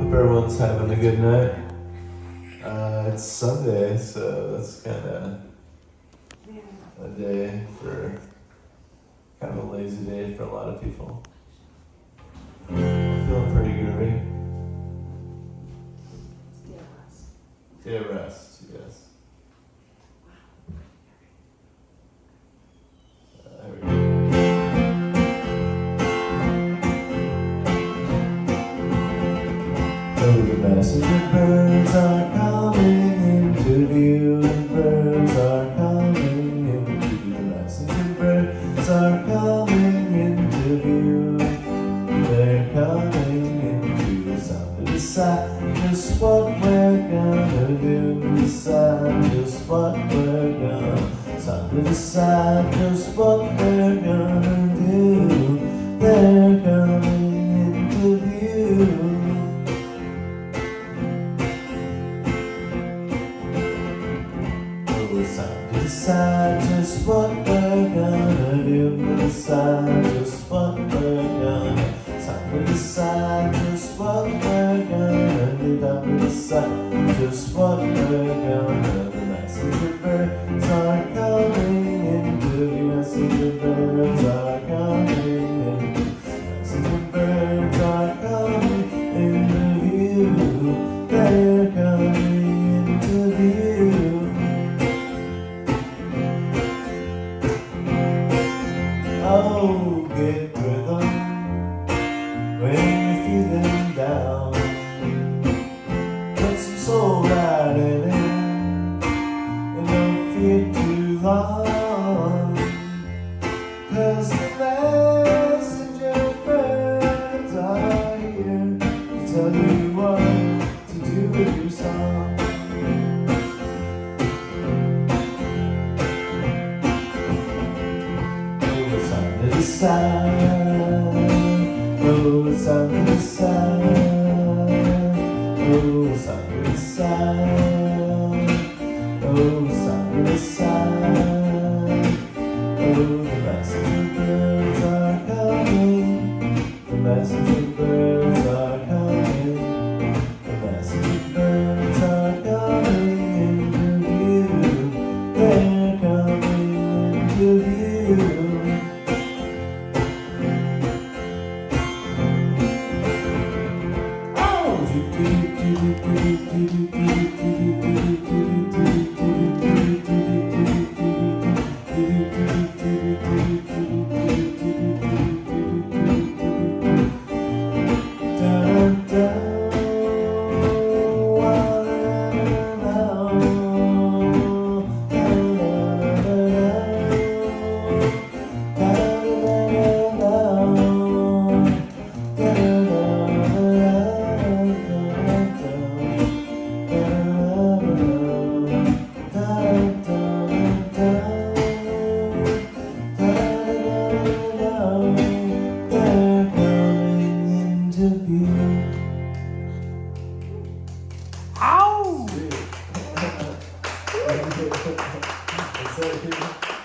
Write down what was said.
Hope everyone's having a good night. It's Sunday, so that's kind of a day for kind of a lazy day for a lot of people. Feeling pretty groovy. Day of rest, yes. There we go. Oh, the messenger birds are coming into view, and birds are coming into view. The messenger birds are coming into view. They're coming into the sound to decide just what we're gonna do. Decide just what we're gonna. Sound to decide just what we're gonna do. They're coming into view. Decide just what we're gonna do. Decide just what we're gonna. Time to decide just what we're gonna do. Time to decide just what we're gonna do. The messenger birds are coming into view. Messenger birds are coming into view. Messenger birds are coming into view. They're coming into view. Oh, get rhythm when you're feeling down. Put some soul right in it, and don't feel too long. 'Cause the messenger birds are here to tell you what to do with your song. Decide, oh, it's time to decide, oh, it's time to decide, oh, it's time to decide, oh, the messenger birds are coming, the messenger birds are coming, the messenger birds are coming into view, they're coming into view. Do do do do do do do do do do do do do.